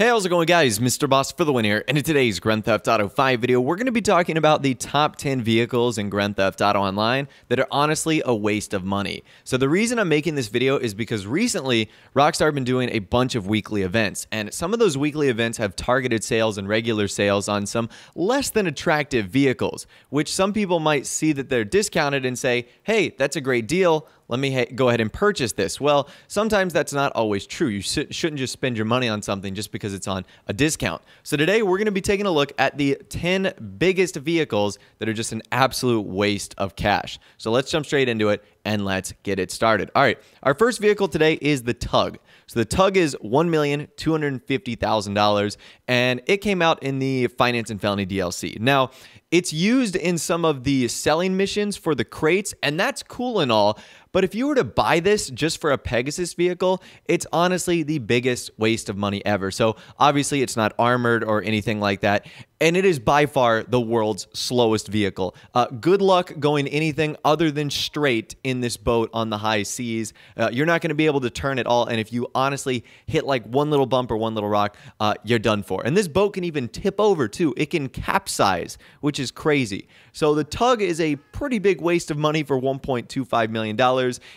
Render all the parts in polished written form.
Hey, how's it going, guys? Mr. Boss for the win here, and in today's Grand Theft Auto 5 video, we're going to be talking about the top 10 vehicles in Grand Theft Auto Online that are honestly a waste of money. So the reason I'm making this video is because recently, Rockstar have been doing a bunch of weekly events, and some of those weekly events have targeted sales and regular sales on some less than attractive vehicles, which some people might see that they're discounted and say, hey, that's a great deal. Let me go ahead and purchase this. Well, sometimes that's not always true. You shouldn't just spend your money on something just because it's on a discount. So today we're going to be taking a look at the 10 biggest vehicles that are just an absolute waste of cash. So let's jump straight into it and let's get it started. All right, our first vehicle today is the Tug. So the Tug is $1,250,000 and it came out in the Finance and Felony DLC. Now, it's used in some of the selling missions for the crates, and that's cool and all. But if you were to buy this just for a Pegasus vehicle, it's honestly the biggest waste of money ever. So obviously it's not armored or anything like that. And it is by far the world's slowest vehicle. Good luck going anything other than straight in this boat on the high seas. You're not going to be able to turn at all. And if you honestly hit like one little bump or one little rock, you're done for. And this boat can even tip over too. It can capsize, which is crazy. So the Tug is a pretty big waste of money for $1.25 million.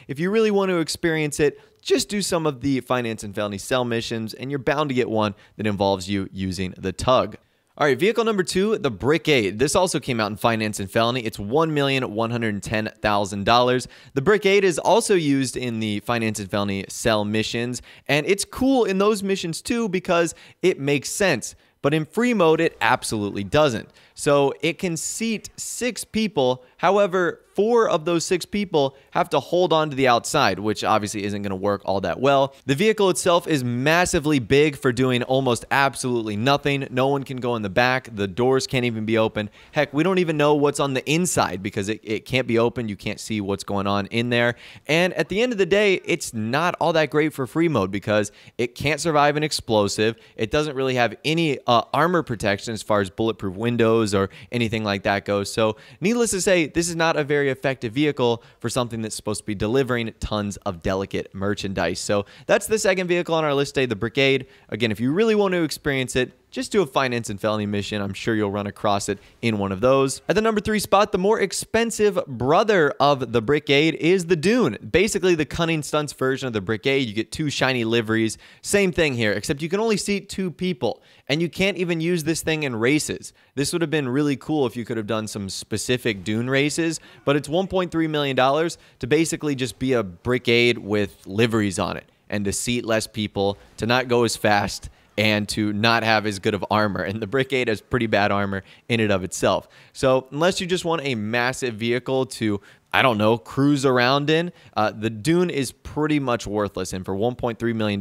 If you really want to experience it, just do some of the Finance and Felony sell missions, and you're bound to get one that involves you using the Tug. All right, vehicle number 2, the Brigade. This also came out in Finance and Felony. It's $1,110,000. The Brigade is also used in the Finance and Felony sell missions, and it's cool in those missions too because it makes sense. But in free mode, it absolutely doesn't. So it can seat 6 people. However, 4 of those 6 people have to hold on to the outside, which obviously isn't going to work all that well. The vehicle itself is massively big for doing almost absolutely nothing. No one can go in the back. The doors can't even be opened. Heck, we don't even know what's on the inside because it can't be opened. You can't see what's going on in there. And at the end of the day, it's not all that great for free mode because it can't survive an explosive. It doesn't really have any armor protection as far as bulletproof windows or anything like that goes. So needless to say, this is not a very effective vehicle for something that's supposed to be delivering tons of delicate merchandise. So that's the second vehicle on our list today, the Brigade. Again, if you really want to experience it, just do a Finance and Felony mission. I'm sure you'll run across it in one of those. At the number 3 spot, the more expensive brother of the Brigade is the Dune. Basically, the Cunning Stunts version of the Brigade. You get 2 shiny liveries. Same thing here, except you can only seat 2 people, and you can't even use this thing in races. This would have been really cool if you could have done some specific Dune races, but it's $1.3 million to basically just be a Brigade with liveries on it, and to seat less people, to not go as fast, and to not have as good of armor. And the Brigade has pretty bad armor in and of itself. So unless you just want a massive vehicle to, I don't know, cruise around in, the Dune is pretty much worthless. And for $1.3 million,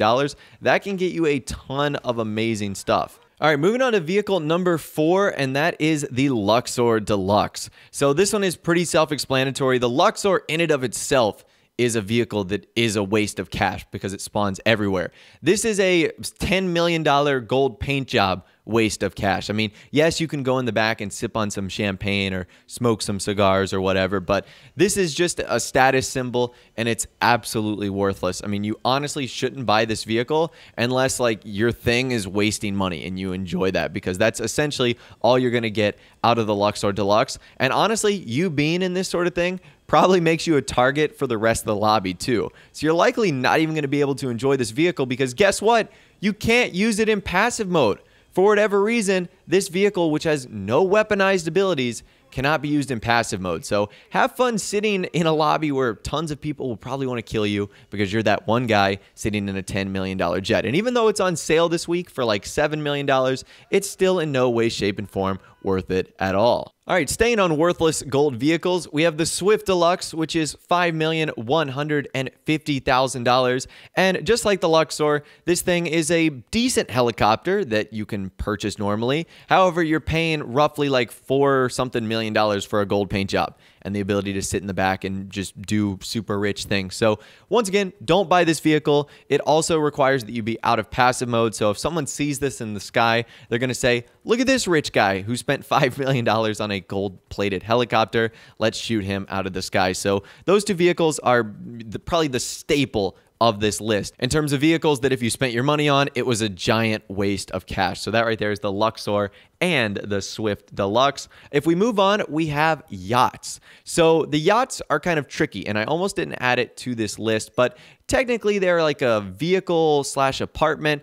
that can get you a ton of amazing stuff. All right, moving on to vehicle number 4, and that is the Luxor Deluxe. So this one is pretty self-explanatory. The Luxor in and of itself is a vehicle that is a waste of cash because it spawns everywhere. This is a $10 million gold paint job waste of cash. I mean, yes, you can go in the back and sip on some champagne or smoke some cigars or whatever, but this is just a status symbol and it's absolutely worthless. I mean, you honestly shouldn't buy this vehicle unless like your thing is wasting money and you enjoy that, because that's essentially all you're going to get out of the Luxor Deluxe. And honestly, you being in this sort of thing probably makes you a target for the rest of the lobby too. So you're likely not even going to be able to enjoy this vehicle because guess what? You can't use it in passive mode. For whatever reason, this vehicle, which has no weaponized abilities, cannot be used in passive mode. So have fun sitting in a lobby where tons of people will probably want to kill you because you're that one guy sitting in a $10 million jet. And even though it's on sale this week for like $7 million, it's still in no way, shape, and form worth it at all. All right, staying on worthless gold vehicles, we have the Swift Deluxe, which is $5,150,000. And just like the Luxor, this thing is a decent helicopter that you can purchase normally. However, you're paying roughly like $4-something million for a gold paint job and the ability to sit in the back and just do super rich things. So once again, don't buy this vehicle. It also requires that you be out of passive mode. So if someone sees this in the sky, they're going to say, look at this rich guy who spent $5 million on a gold-plated helicopter. Let's shoot him out of the sky. So those two vehicles are probably the staple of this list. In terms of vehicles that if you spent your money on, it was a giant waste of cash. So that right there is the Luxor and the Swift Deluxe. If we move on, we have yachts. So the yachts are kind of tricky, and I almost didn't add it to this list, but technically they're like a vehicle slash apartment.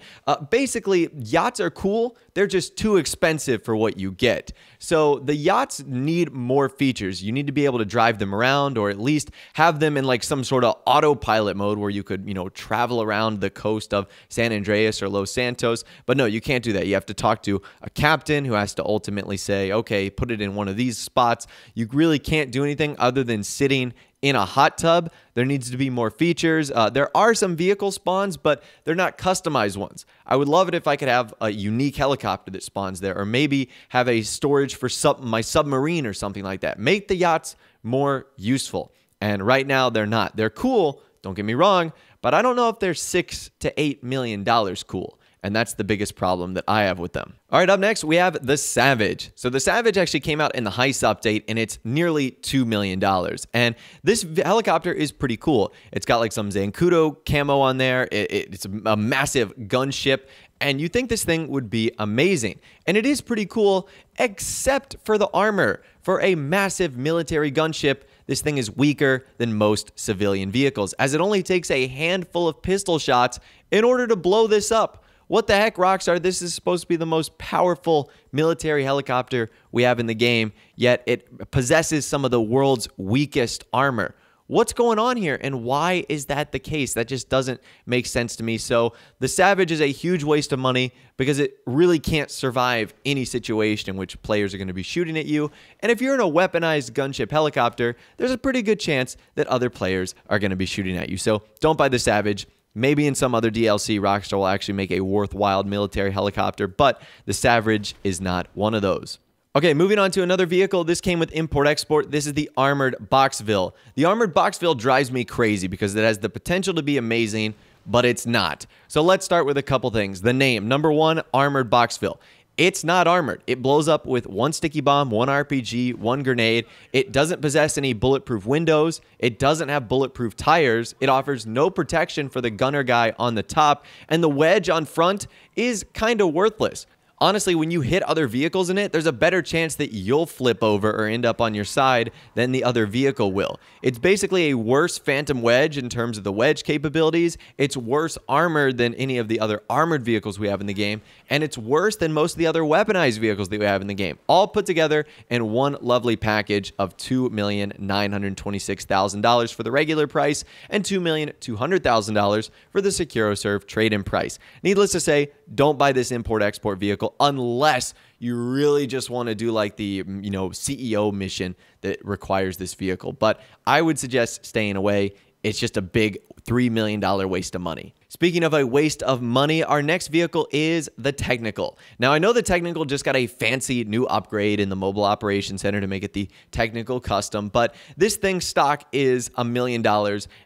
Basically, yachts are cool. They're just too expensive for what you get. So the yachts need more features. You need to be able to drive them around, or at least have them in like some sort of autopilot mode where you could, travel around the coast of San Andreas or Los Santos. But no, you can't do that. You have to talk to a captain who has to ultimately say, okay, put it in one of these spots. You really can't do anything other than sitting in a hot tub. There needs to be more features. There are some vehicle spawns, but they're not customized ones. I would love it if I could have a unique helicopter that spawns there, or maybe have a storage for my submarine or something like that. Make the yachts more useful. And right now they're not. They're cool, don't get me wrong, but I don't know if they're $6 to $8 million cool. And that's the biggest problem that I have with them. All right, up next, we have the Savage. So the Savage actually came out in the Heist update, and it's nearly $2 million. And this helicopter is pretty cool. It's got like some Zancudo camo on there. It's a massive gunship, and you think this thing would be amazing. And it is pretty cool, except for the armor. For a massive military gunship, this thing is weaker than most civilian vehicles, as it only takes a handful of pistol shots in order to blow this up. What the heck, Rockstar? This is supposed to be the most powerful military helicopter we have in the game, yet it possesses some of the world's weakest armor. What's going on here, and why is that the case? That just doesn't make sense to me. So the Savage is a huge waste of money because it really can't survive any situation in which players are going to be shooting at you. And if you're in a weaponized gunship helicopter, there's a pretty good chance that other players are going to be shooting at you. So don't buy the Savage. Maybe in some other DLC, Rockstar will actually make a worthwhile military helicopter, but the Savage is not one of those. Okay, moving on to another vehicle. This came with import-export. This is the Armoured Box Ville. The Armoured Box Ville drives me crazy because it has the potential to be amazing, but it's not. So let's start with a couple things. The name. Number one, Armoured Box Ville. It's not armored. It blows up with one sticky bomb, one RPG, one grenade. It doesn't possess any bulletproof windows. It doesn't have bulletproof tires. It offers no protection for the gunner guy on the top. And the wedge on front is kind of worthless. Honestly, when you hit other vehicles in it, there's a better chance that you'll flip over or end up on your side than the other vehicle will. It's basically a worse Phantom Wedge in terms of the wedge capabilities. It's worse armored than any of the other armored vehicles we have in the game. And it's worse than most of the other weaponized vehicles that we have in the game. All put together in one lovely package of $2,926,000 for the regular price and $2,200,000 for the SecuroServe trade-in price. Needless to say, don't buy this import-export vehicle unless you really just want to do like the CEO mission that requires this vehicle. But I would suggest staying away. It's just a big $3 million waste of money. Speaking of a waste of money, our next vehicle is the Technical. Now, I know the Technical just got a fancy new upgrade in the Mobile Operations Center to make it the Technical Custom, but this thing's stock is $1 million,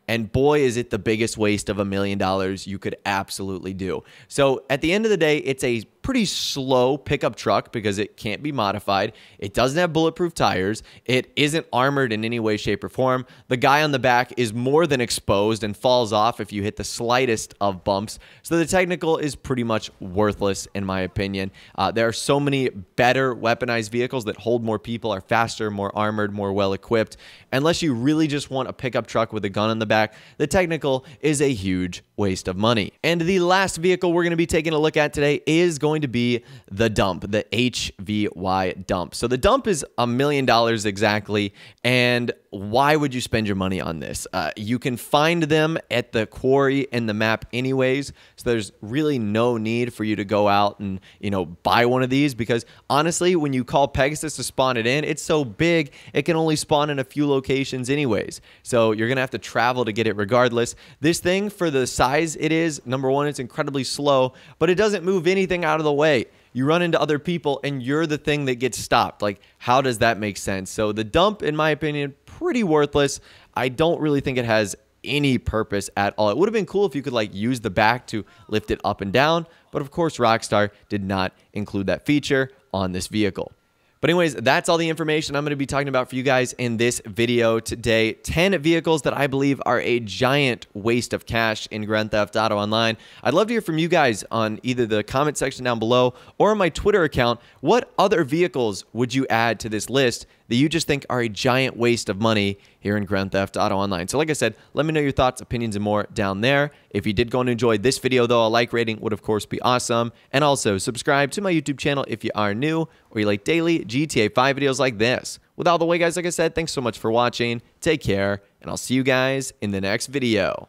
and boy, is it the biggest waste of $1 million you could absolutely do. So at the end of the day, it's a pretty slow pickup truck because it can't be modified. It doesn't have bulletproof tires. It isn't armored in any way, shape, or form. The guy on the back is more than exposed and falls off if you hit the slightest of bumps. So the Technical is pretty much worthless in my opinion. There are so many better weaponized vehicles that hold more people, are faster, more armored, more well equipped. Unless you really just want a pickup truck with a gun on the back, the Technical is a huge waste of money. And the last vehicle we're going to be taking a look at today is going to be the Dump, the HVY Dump. So the Dump is $1 million exactly, and why would you spend your money on this? You can find them at the quarry in the map anyways, so there's really no need for you to go out and buy one of these, because honestly, when you call Pegasus to spawn it in, it's so big it can only spawn in a few locations anyways, so you're gonna have to travel to get it regardless. This thing, for the size it is, number one, it's incredibly slow, but it doesn't move anything out of the way. You run into other people and you're the thing that gets stopped. Like, how does that make sense? So the Dump, in my opinion, pretty worthless. I don't really think it has any purpose at all. It would have been cool if you could use the back to lift it up and down, but of course Rockstar did not include that feature on this vehicle. But anyways, that's all the information I'm going to be talking about for you guys in this video today. 10 vehicles that I believe are a giant waste of cash in Grand Theft Auto Online. I'd love to hear from you guys on either the comment section down below or on my Twitter account. What other vehicles would you add to this list that you just think are a giant waste of money here in Grand Theft Auto Online? So like I said, let me know your thoughts, opinions, and more down there. If you did go and enjoy this video, though, a like rating would, of course, be awesome. And also, subscribe to my YouTube channel if you are new or you like daily GTA 5 videos like this. With all the way, guys, like I said, thanks so much for watching. Take care, and I'll see you guys in the next video.